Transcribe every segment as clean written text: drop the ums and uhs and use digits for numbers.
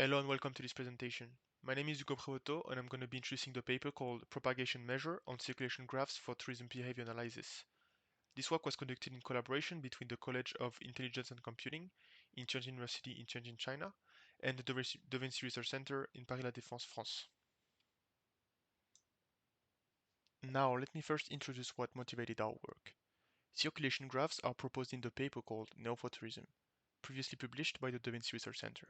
Hello and welcome to this presentation. My name is Hugo Prevoteau and I'm going to be introducing the paper called Propagation Measure on Circulation Graphs for Tourism Behavior Analysis. This work was conducted in collaboration between the College of Intelligence and Computing in Tianjin University in Tianjin, China, and the Da Vinci Research Center in Paris La Défense, France. Now, let me first introduce what motivated our work. Circulation graphs are proposed in the paper called Neo-for-Tourism, previously published by the Da Vinci Research Center.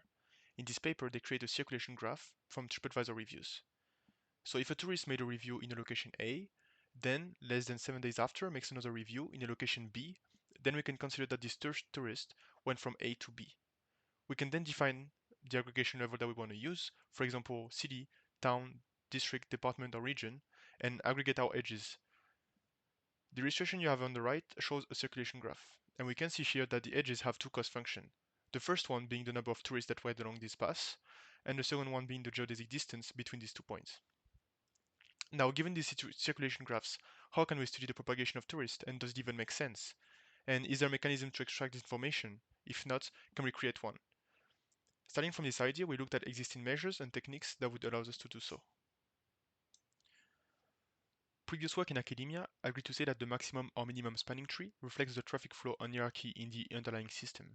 In this paper, they create a circulation graph from TripAdvisor reviews. So if a tourist made a review in a location A, then less than 7 days after makes another review in a location B, then we can consider that this tourist went from A to B. We can then define the aggregation level that we want to use, for example, city, town, district, department, or region, and aggregate our edges. The illustration you have on the right shows a circulation graph, and we can see here that the edges have two cost functions. The first one being the number of tourists that went along this path, and the second one being the geodesic distance between these 2 points. Now, given these circulation graphs, how can we study the propagation of tourists, and does it even make sense? And is there a mechanism to extract this information? If not, can we create one? Starting from this idea, we looked at existing measures and techniques that would allow us to do so. Previous work in academia agreed to say that the maximum or minimum spanning tree reflects the traffic flow and hierarchy in the underlying system.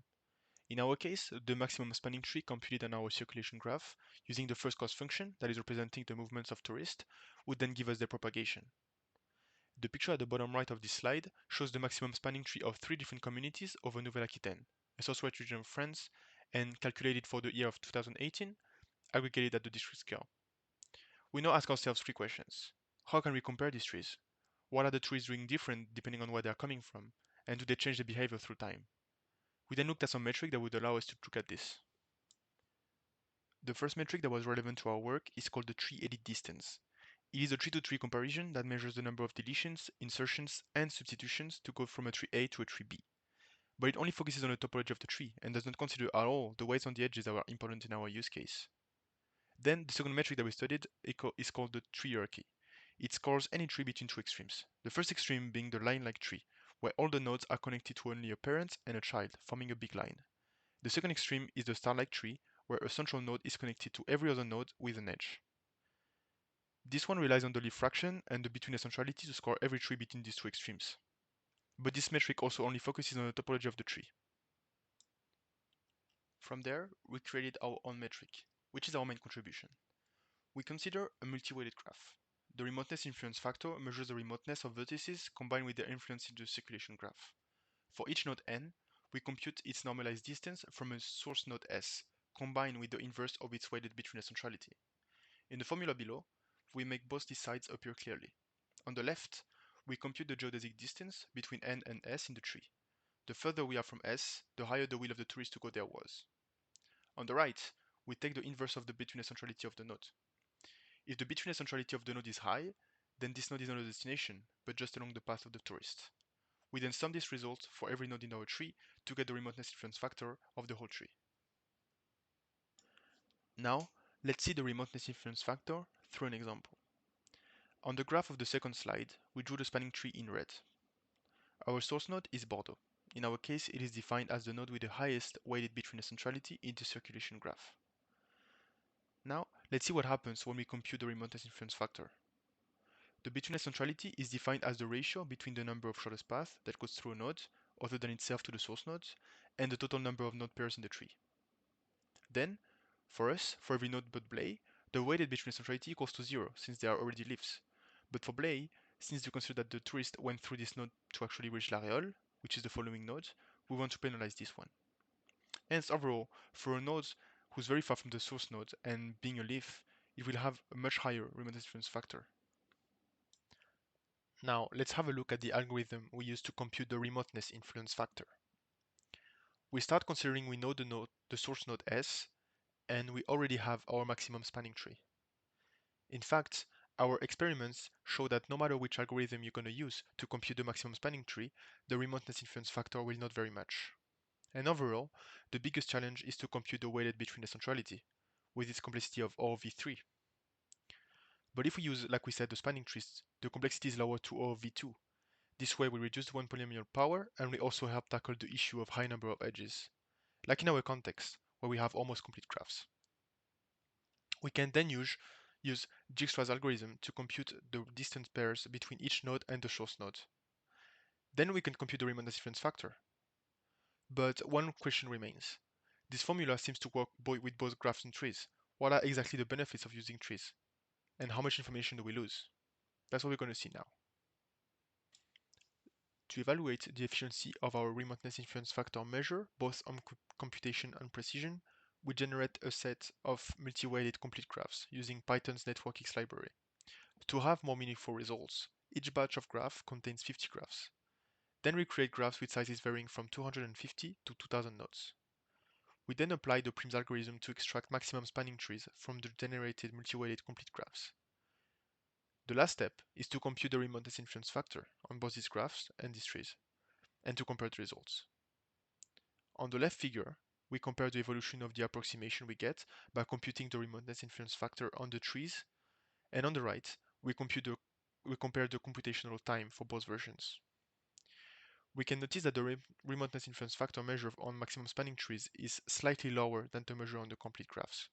In our case, the maximum spanning tree computed on our circulation graph using the first cost function that is representing the movements of tourists would then give us their propagation. The picture at the bottom right of this slide shows the maximum spanning tree of 3 different communities over Nouvelle-Aquitaine, a southwest region of France, and calculated for the year of 2018, aggregated at the district scale. We now ask ourselves 3 questions. How can we compare these trees? What are the trees doing different depending on where they are coming from? And do they change their behavior through time? We then looked at some metric that would allow us to look at this. The first metric that was relevant to our work is called the tree edit distance. It is a tree-to-tree comparison that measures the number of deletions, insertions, and substitutions to go from a tree A to a tree B. But it only focuses on the topology of the tree and does not consider at all the weights on the edges that were important in our use case. Then the second metric that we studied is called the tree hierarchy. It scores any tree between 2 extremes. The first extreme being the line-like tree, where all the nodes are connected to only a parent and a child, forming a big line. The second extreme is the star-like tree, where a central node is connected to every other node with an edge. This one relies on the leaf fraction and the betweenness centrality to score every tree between these 2 extremes. But this metric also only focuses on the topology of the tree. From there, we created our own metric, which is our main contribution. We consider a multi-weighted graph. The remoteness influence factor measures the remoteness of vertices combined with their influence in the circulation graph. For each node n, we compute its normalized distance from a source node S, combined with the inverse of its weighted betweenness centrality. In the formula below, we make both these sides appear clearly. On the left, we compute the geodesic distance between n and S in the tree. The further we are from S, the higher the will of the tourist to go there was. On the right, we take the inverse of the betweenness centrality of the node. If the betweenness centrality of the node is high, then this node is not a destination, but just along the path of the tourist. We then sum this result for every node in our tree to get the remoteness influence factor of the whole tree. Now, let's see the remoteness influence factor through an example. On the graph of the second slide, we drew the spanning tree in red. Our source node is Bordeaux. In our case, it is defined as the node with the highest weighted betweenness centrality in the circulation graph. Now, let's see what happens when we compute the remoteness influence factor. The betweenness centrality is defined as the ratio between the number of shortest paths that goes through a node, other than itself to the source node, and the total number of node pairs in the tree. Then, for us, for every node but Blay, the weighted betweenness centrality equals to 0, since there are already leaves. But for Blay, since we consider that the tourist went through this node to actually reach l'Aréole, which is the following node, we want to penalize this one. Hence, overall, for a node who's very far from the source node and being a leaf, it will have a much higher remoteness influence factor. Now, let's have a look at the algorithm we use to compute the remoteness influence factor. We start considering we know the source node S, and we already have our maximum spanning tree. In fact, our experiments show that no matter which algorithm you're going to use to compute the maximum spanning tree, the remoteness influence factor will not vary much. And overall, the biggest challenge is to compute the weighted betweenness centrality, with its complexity of O of V3. But if we use, like we said, the spanning trees, the complexity is lowered to O of V2. This way we reduce the one polynomial power, and we also help tackle the issue of high number of edges, like in our context, where we have almost complete graphs. We can then use Dijkstra's algorithm to compute the distance pairs between each node and the source node. Then we can compute the remoteness difference factor. But one question remains. This formula seems to work with both graphs and trees. What are exactly the benefits of using trees? And how much information do we lose? That's what we're going to see now. To evaluate the efficiency of our remoteness influence factor measure, both on computation and precision, we generate a set of multi-weighted complete graphs using Python's NetworkX library. To have more meaningful results, each batch of graph contains 50 graphs. Then we create graphs with sizes varying from 250 to 2000 nodes. We then apply the Prim's algorithm to extract maximum spanning trees from the generated multi-weighted complete graphs. The last step is to compute the remoteness influence factor on both these graphs and these trees, and to compare the results. On the left figure, we compare the evolution of the approximation we get by computing the remoteness influence factor on the trees, and on the right, we compare the computational time for both versions. We can notice that the remoteness influence factor measure on maximum spanning trees is slightly lower than the measure on the complete graphs.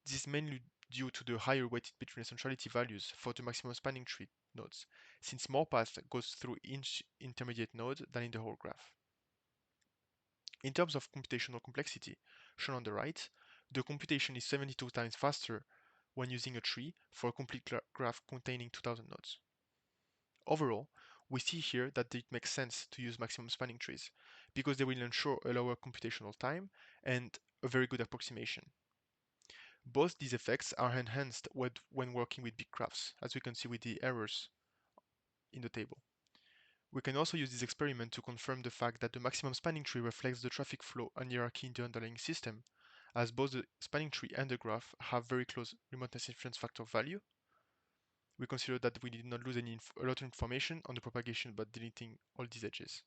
This is mainly due to the higher weighted bit centrality values for the maximum spanning tree nodes, since more path goes through each intermediate node than in the whole graph. In terms of computational complexity, shown on the right, the computation is 72 times faster when using a tree for a complete graph containing 2000 nodes. Overall, we see here that it makes sense to use maximum spanning trees, because they will ensure a lower computational time and a very good approximation. Both these effects are enhanced when working with big graphs, as we can see with the errors in the table. We can also use this experiment to confirm the fact that the maximum spanning tree reflects the traffic flow and hierarchy in the underlying system, as both the spanning tree and the graph have very close remoteness influence factor value. We consider that we did not lose a lot of information on the propagation by deleting all these edges.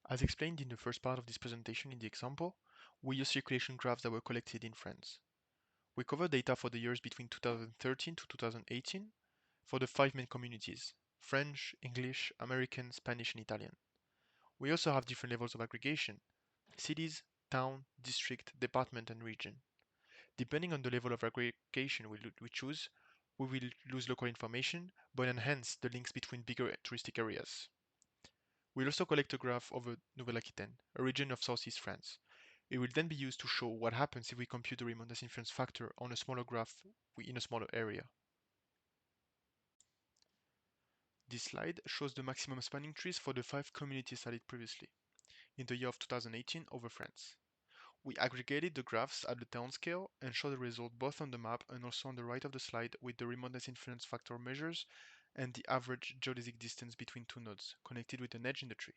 As explained in the first part of this presentation in the example, we use circulation graphs that were collected in France. We cover data for the years between 2013 to 2018 for the 5 main communities: French, English, American, Spanish, and Italian. We also have different levels of aggregation: cities, town, district, department, and region. Depending on the level of aggregation we choose, we will lose local information, but enhance the links between bigger touristic areas. We'll also collect a graph over Nouvelle-Aquitaine, a region of southeast France. It will then be used to show what happens if we compute the remoteness influence factor on a smaller graph in a smaller area. This slide shows the maximum spanning trees for the 5 communities studied previously, in the year of 2018 over France. We aggregated the graphs at the town scale and show the result both on the map and also on the right of the slide with the remoteness influence factor measures and the average geodesic distance between 2 nodes connected with an edge in the tree.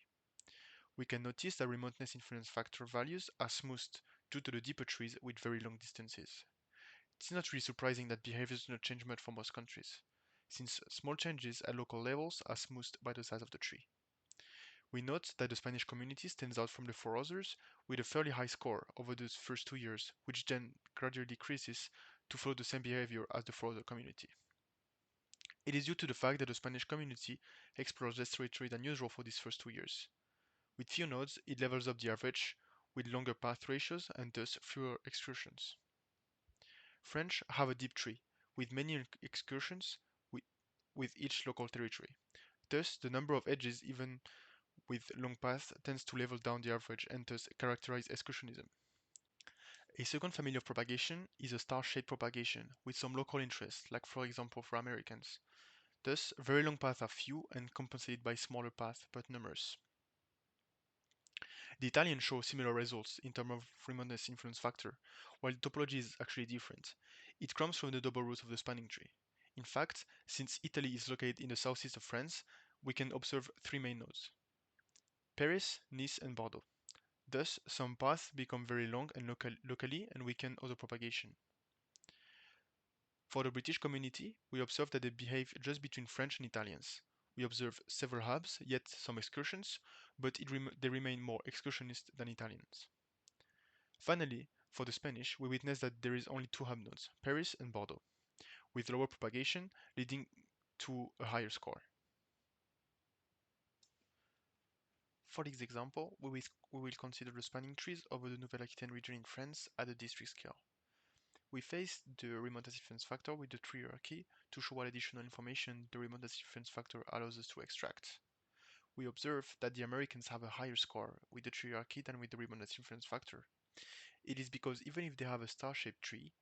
We can notice that remoteness influence factor values are smoothed due to the deeper trees with very long distances. It's not really surprising that behaviors do not change much for most countries, since small changes at local levels are smoothed by the size of the tree. We note that the Spanish community stands out from the 4 others with a fairly high score over the first 2 years, which then gradually decreases to follow the same behavior as the 4 other community. It is due to the fact that the Spanish community explores less territory than usual for these first 2 years. With few nodes, it levels up the average with longer path ratios and thus fewer excursions. French have a deep tree, with many excursions with each local territory. Thus, the number of edges, even with long paths, tends to level down the average and thus characterize excursionism. A second family of propagation is a star-shaped propagation with some local interest, like for example for Americans. Thus, very long paths are few and compensated by smaller paths but numerous. The Italians show similar results in terms of remoteness influence factor, while the topology is actually different. It comes from the double root of the spanning tree. In fact, since Italy is located in the southeast of France, we can observe 3 main nodes: Paris, Nice, and Bordeaux. Thus, some paths become very long and locally and weaken other propagation. For the British community, we observe that they behave just between French and Italians. We observe several hubs, yet some excursions, but they remain more excursionist than Italians. Finally, for the Spanish, we witness that there is only 2 hub nodes, Paris and Bordeaux, with lower propagation leading to a higher score. For this example, we will consider the spanning trees over the Nouvelle-Aquitaine region in France at the district scale. We face the remoteness influence factor with the tree hierarchy to show what additional information the remoteness influence factor allows us to extract. We observe that the Americans have a higher score with the tree hierarchy than with the remoteness influence factor. It is because even if they have a star-shaped tree,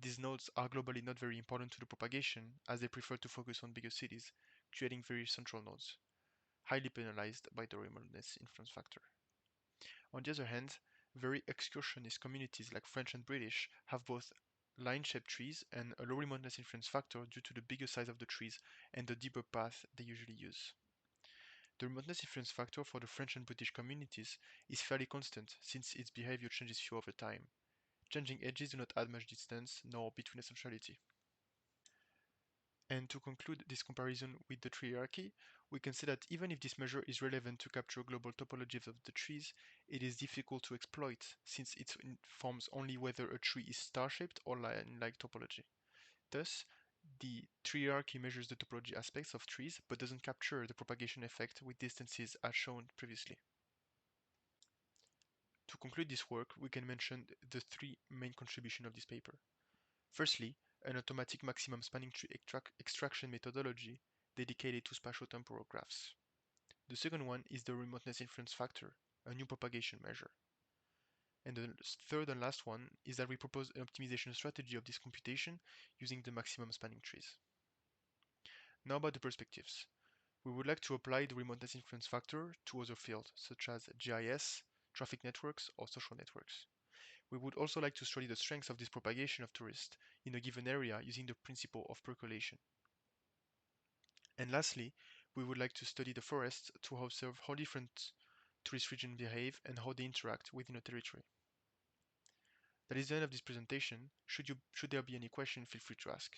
these nodes are globally not very important to the propagation as they prefer to focus on bigger cities, creating very central nodes, highly penalized by the remoteness influence factor. On the other hand, very excursionist communities like French and British have both line-shaped trees and a low remoteness influence factor due to the bigger size of the trees and the deeper path they usually use. The remoteness influence factor for the French and British communities is fairly constant since its behavior changes few over time. Changing edges do not add much distance nor between essentiality. And to conclude this comparison with the tree hierarchy, we can say that even if this measure is relevant to capture global topologies of the trees, it is difficult to exploit since it informs only whether a tree is star-shaped or line-like topology. Thus, the tree hierarchy measures the topology aspects of trees but doesn't capture the propagation effect with distances as shown previously. To conclude this work, we can mention the three main contributions of this paper. Firstly, an automatic maximum spanning tree extraction methodology dedicated to spatiotemporal graphs. The second one is the remoteness influence factor, a new propagation measure. And the third and last one is that we propose an optimization strategy of this computation using the maximum spanning trees. Now about the perspectives. We would like to apply the remoteness influence factor to other fields, such as GIS, traffic networks, or social networks. We would also like to study the strengths of this propagation of tourists in a given area using the principle of percolation. And lastly, we would like to study the forests to observe how different tourist regions behave and how they interact within a territory. That is the end of this presentation. Should there be any question, feel free to ask.